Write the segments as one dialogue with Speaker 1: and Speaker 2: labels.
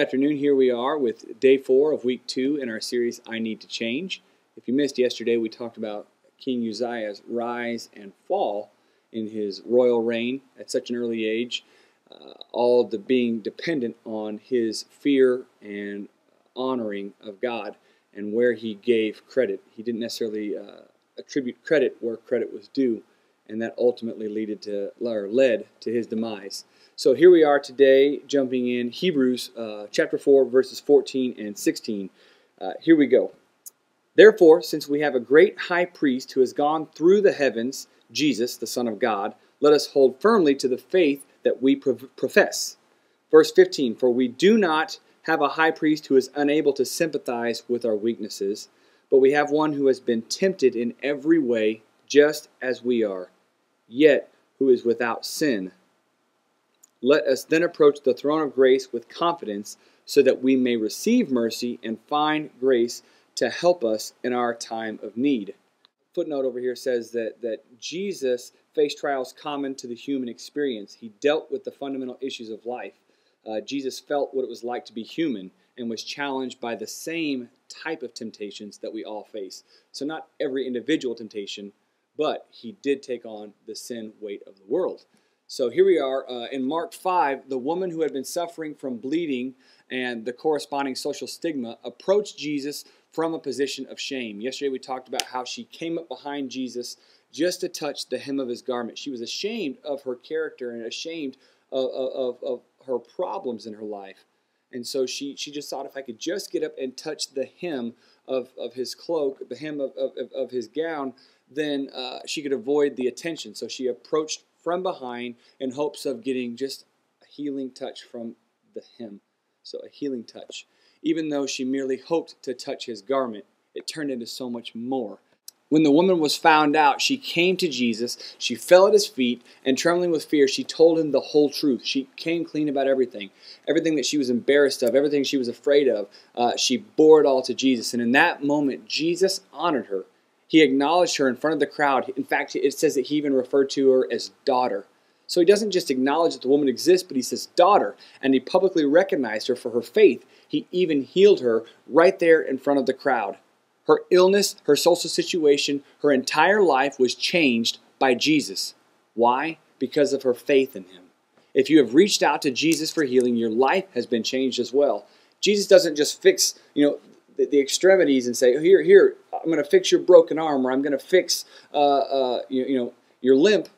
Speaker 1: afternoon. Here we are with day 4 of week 2 in our series, I Need to Change. If you missed yesterday, we talked about King Uzziah's rise and fall in his royal reign at such an early age, all the being dependent on his fear and honoring of God and where he gave credit. He didn't necessarily attribute credit where credit was due, and that ultimately led to his demise. So here we are today, jumping in Hebrews chapter 4, verses 14 and 16. Here we go. Therefore, since we have a great high priest who has gone through the heavens, Jesus, the Son of God, let us hold firmly to the faith that we profess. Verse 15, for we do not have a high priest who is unable to sympathize with our weaknesses, but we have one who has been tempted in every way, just as we are, yet who is without sin. Let us then approach the throne of grace with confidence so that we may receive mercy and find grace to help us in our time of need. Footnote over here says that Jesus faced trials common to the human experience. He dealt with the fundamental issues of life. Jesus felt what it was like to be human and was challenged by the same type of temptations that we all face. So not every individual temptation, but he did take on the sin weight of the world. So here we are in Mark 5, the woman who had been suffering from bleeding and the corresponding social stigma approached Jesus from a position of shame. Yesterday we talked about how she came up behind Jesus just to touch the hem of his garment. She was ashamed of her character and ashamed of her problems in her life. And so she just thought, if I could just get up and touch the hem of his cloak, the hem of his gown, then she could avoid the attention. So she approached from behind in hopes of getting just a healing touch from the hem. So a healing touch. Even though she merely hoped to touch his garment, it turned into so much more. When the woman was found out, she came to Jesus, she fell at his feet, and trembling with fear, she told him the whole truth. She came clean about everything that she was embarrassed of, everything she was afraid of. She bore it all to Jesus, and in that moment, Jesus honored her. He acknowledged her in front of the crowd. In fact, it says that he even referred to her as daughter. So he doesn't just acknowledge that the woman exists, but he says daughter, and he publicly recognized her for her faith. He even healed her right there in front of the crowd. Her illness, her social situation, her entire life was changed by Jesus. Why? Because of her faith in him. If you have reached out to Jesus for healing, your life has been changed as well. Jesus doesn't just fix, the extremities and say, here, I'm going to fix your broken arm, or I'm going to fix, your limp.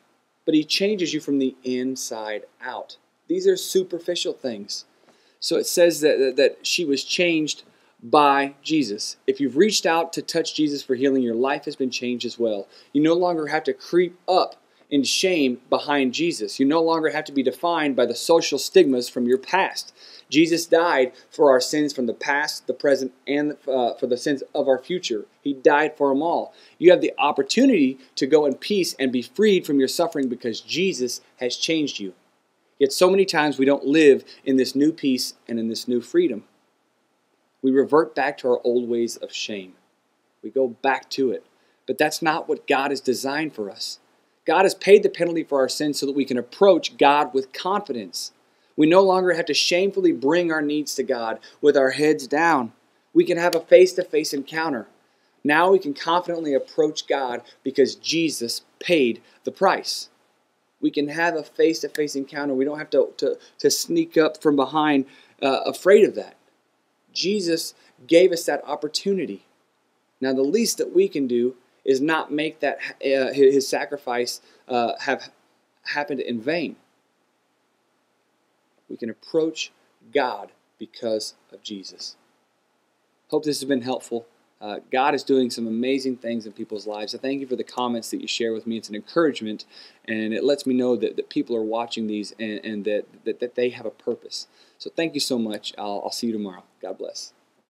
Speaker 1: But he changes you from the inside out. These are superficial things. So it says that she was changed by Jesus. If you've reached out to touch Jesus for healing, your life has been changed as well. You no longer have to creep up in shame behind Jesus. You no longer have to be defined by the social stigmas from your past. Jesus died for our sins from the past, the present, and for the sins of our future. He died for them all. You have the opportunity to go in peace and be freed from your suffering because Jesus has changed you. Yet so many times we don't live in this new peace and in this new freedom. We revert back to our old ways of shame. We go back to it. But that's not what God has designed for us. God has paid the penalty for our sins so that we can approach God with confidence. We no longer have to shamefully bring our needs to God with our heads down. We can have a face-to-face encounter. Now we can confidently approach God because Jesus paid the price. We can have a face-to-face encounter. We don't have to sneak up from behind afraid of that. Jesus gave us that opportunity. Now the least that we can do is not make that his sacrifice have happened in vain. We can approach God because of Jesus. Hope this has been helpful. God is doing some amazing things in people's lives. I thank you for the comments that you share with me. It's an encouragement, and it lets me know that people are watching these and that they have a purpose. So thank you so much. I'll see you tomorrow. God bless.